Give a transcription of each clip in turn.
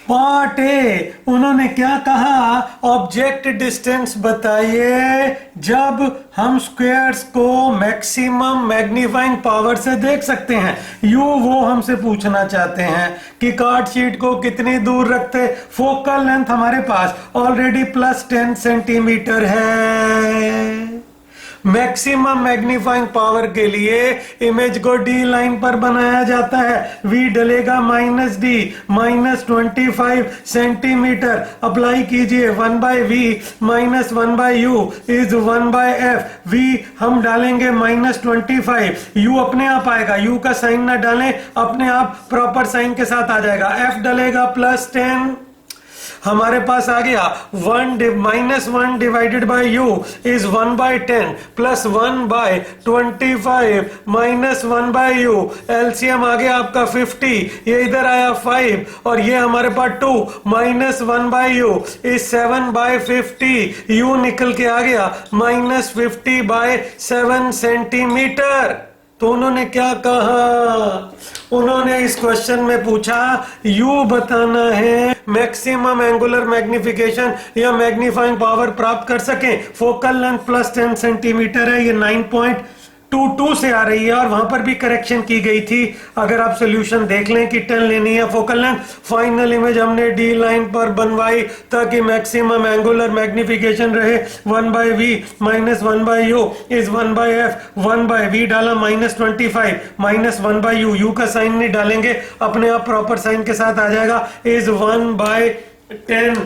Part A, उन्होंने क्या कहा, ऑब्जेक्ट डिस्टेंस बताइए जब हम स्क्वायर्स को मैक्सिमम मैग्नीफाइंग पावर से देख सकते हैं। यू वो हमसे पूछना चाहते हैं कि कार्ड शीट को कितनी दूर रखते। फोकल लेंथ हमारे पास ऑलरेडी +10 सेंटीमीटर है। मैक्सिमम मैग्नीफाइंग पावर के लिए इमेज को डी लाइन पर बनाया जाता है। V डलेगा -d -25 centimetre. अप्लाई कीजिए 1/v -1/u is 1/f। V हम डालेंगे -25, u अपने आप आएगा, u का साइन ना डालें, अपने आप प्रॉपर साइन के साथ आ जाएगा। f डलेगा +10, हमारे पास आ गया 1 divided by you is 1/10 plus 1/25 minus 1/u। LCM आ गया आपका 50, ये इधर आया 5 और ये हमारे पास 2 माइनस 1/u इज 7/50। u निकल के आ गया -50/7 सेंटीमीटर। तो उन्होंने क्या कहा, उन्होंने इस क्वेश्चन में पूछा u बताना है मैक्सिमम एंगुलर मैग्निफिकेशन या मैग्नीफाइंग पावर प्राप्त कर सकें। फोकल लेंथ +10 सेंटीमीटर है, ये 9.22 से आ रही है और वहां पर भी करेक्शन की गई थी। अगर आप सोल्यूशन देख लें कि 10 लेनी है फोकल लेंथ। फाइनल इमेज हमने डी लाइन पर बनवाई ताकि मैक्सिमम एंगुलर मैग्निफिकेशन रहे। 1/v -1/u is 1/f। 1/v डाला -25 माइनस 1/u, u का साइन नहीं डालेंगे, अपने आप प्रॉपर साइन के साथ आ जाएगा, इज 1/10।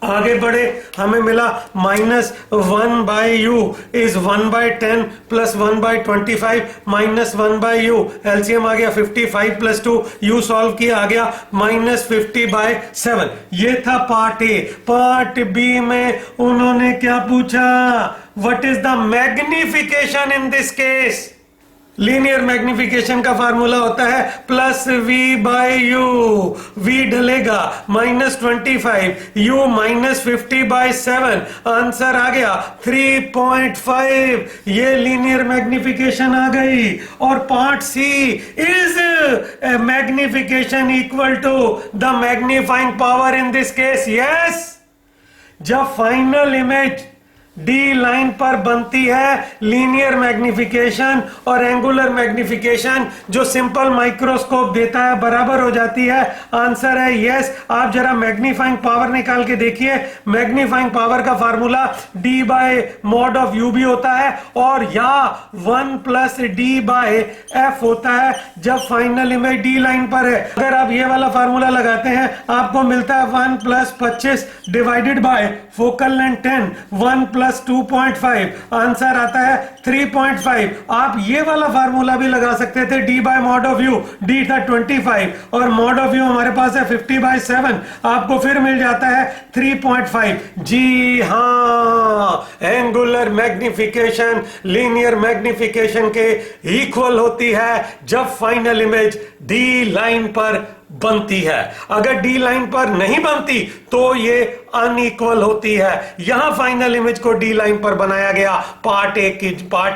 आगे बढ़े, हमें मिला -1/u is 1/10 plus 1/25 minus 1/u। LCM आ गया 55 + 2, u सॉल्व किया आ गया -50/7। ये था पार्ट ए। पार्ट बी में उन्होंने क्या पूछा, what is the magnification in this case. Linear magnification का फार्मूला होता है +v/u। v डलेगा -25, u -50/7। आंसर आ गया 3.5। ये लीनियर मैग्निफिकेशन आ गई। और part C, is magnification equal to the magnifying power in this case. Yes, जब फाइनल इमेज डी लाइन पर बनती है, लीनियर मैग्निफिकेशन और एंगुलर मैग्निफिकेशन जो सिंपल माइक्रोस्कोप देता है बराबर हो जाती है। आंसर है यस। आप जरा मैग्नीफाइंग पावर निकाल के देखिए। मैग्नीफाइंग पावर का फार्मूला d/mod(u) भी होता है और या 1 + d/f होता है जब फाइनल इमेज डी लाइन पर है। अगर आप ये वाला फार्मूला लगाते हैं आपको मिलता है 1 + 25 divided by focal length 10, 1 + 2.5, answer आता है 3.5। आप ये वाला फार्मूला भी लगा सकते थे d/mod(u), d था 25 और mod(u) हमारे पास है 50/7, आपको फिर मिल जाता है 3.5। जी हाँ, एंगुलर मैग्निफिकेशन लीनियर मैग्निफिकेशन के इक्वल होती है जब फाइनल इमेज डी लाइन पर बनती है। अगर डी लाइन पर नहीं बनती तो ये अनइक्वल होती है। यहां फाइनल इमेज को डी लाइन पर बनाया गया। पार्ट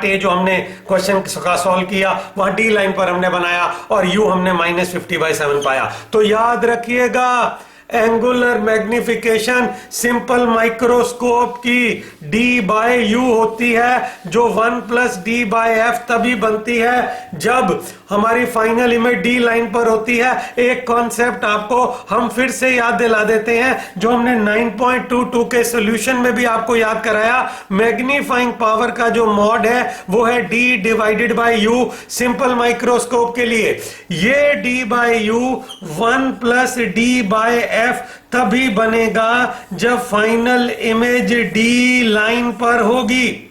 ए जो हमने क्वेश्चन का सॉल्व किया वहां डी लाइन पर हमने बनाया और यू हमने -50/7 पाया। तो याद रखिएगा, एंगुलर मैग्निफिकेशन सिंपल माइक्रोस्कोप की d/u होती है जो 1 + d/f तभी बनती है जब हमारी फाइनल इमेज डी लाइन पर होती है। एक कॉन्सेप्ट आपको हम फिर से याद दिला देते हैं जो हमने 9.22 के सॉल्यूशन में भी आपको याद कराया। मैग्नीफाइंग पावर का जो मॉड है वो है d/u सिंपल माइक्रोस्कोप के लिए। ये d/u 1 + d/f तभी बनेगा जब फाइनल इमेज डी लाइन पर होगी।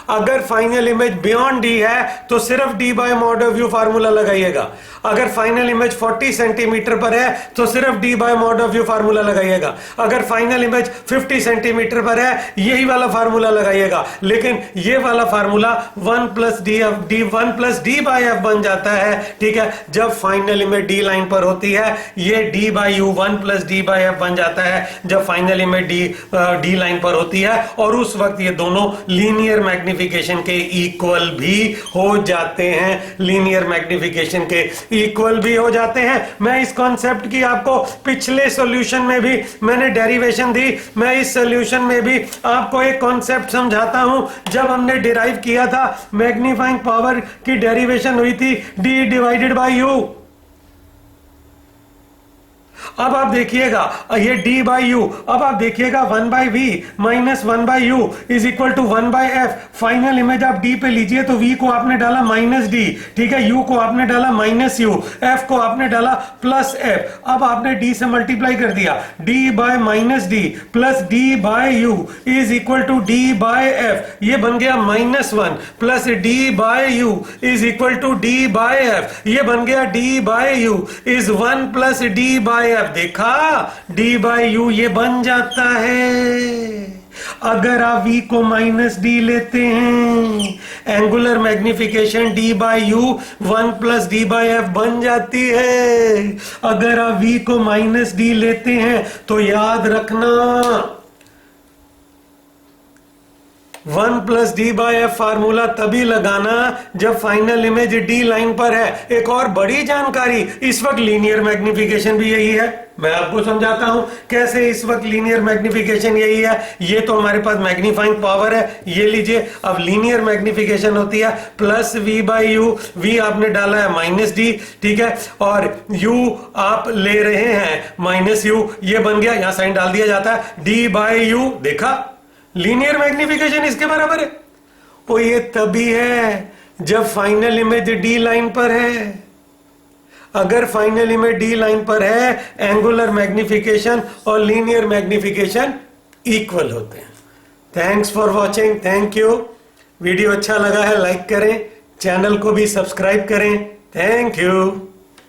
अगर फाइनल इमेज बियॉन्ड डी है तो सिर्फ d/mod(u) फार्मूला लगाइएगा। अगर फाइनल इमेज 40 सेंटीमीटर पर है तो सिर्फ d/mod(u) फार्मूला लगाइएगा। अगर फाइनल इमेज 50 सेंटीमीटर पर है यही वाला फार्मूला लगाइएगा। लेकिन ये वाला फार्मूला 1 + d/f बन जाता है, ठीक है, जब फाइनल इमेज डी लाइन पर होती है। ये d/u 1 + d/f बन जाता है जब फाइनल इमेज डी लाइन पर होती है और उस वक्त ये दोनों लीनियर मैग्निफिकेशन मैग्निफिकेशन के इक्वल भी हो जाते हैं, लीनियर मैग्निफिकेशन के इक्वल भी हो जाते हैं। मैं इस कॉन्सेप्ट की आपको पिछले सॉल्यूशन में भी मैंने डेरिवेशन दी, मैं इस सॉल्यूशन में भी आपको एक कॉन्सेप्ट समझाता हूं। जब हमने डिराइव किया था मैग्नीफाइंग पावर की डेरिवेशन हुई थी d डिवाइडेड बाय u। अब आप देखिएगा ये d बाई यू, अब आप देखिएगा 1 by V minus 1 by you is equal to 1 by F. Final image आप d पे लीजिए तो v को आपने डाला माइनस d, ठीक है, u को आपने डाला माइनस u, f को आपने डाला प्लस f। अब आपने d से मल्टीप्लाई कर दिया, d by minus d plus d by u is equal to d by f। ये बन गया -1 plus d by u is equal to d by f। ये बन गया d by u is 1 plus d by f। देखा d by U ये बन जाता है। अगर आप v को माइनस d लेते हैं, angular magnification d by you 1 plus d by F बन जाती है। अगर आप v को माइनस d लेते हैं तो याद रखना 1 plus D by F formula तभी लगाना जब फाइनल इमेज डी लाइन पर है। एक और बड़ी जानकारी, इस वक्त लीनियर मैग्निफिकेशन भी यही है। मैं आपको समझाता हूं कैसे इस वक्त लीनियर मैग्निफिकेशन यही है। ये तो हमारे पास मैग्नीफाइंग पावर है, ये लीजिए। अब लीनियर मैग्निफिकेशन होती है plus V by U, V आपने डाला है माइनस डी, ठीक है, और यू आप ले रहे हैं माइनस यू, ये बन गया, यहां साइन डाल दिया जाता है डी बाई यू। देखा लीनियर मैग्निफिकेशन इसके बराबर है। वो ये तभी है जब फाइनल इमेज डी लाइन पर है। अगर फाइनल इमेज डी लाइन पर है, एंगुलर मैग्निफिकेशन और लीनियर मैग्निफिकेशन इक्वल होते हैं। Thanks for watching, thank you. Video अच्छा लगा है लाइक करें, चैनल को भी सब्सक्राइब करें। Thank you.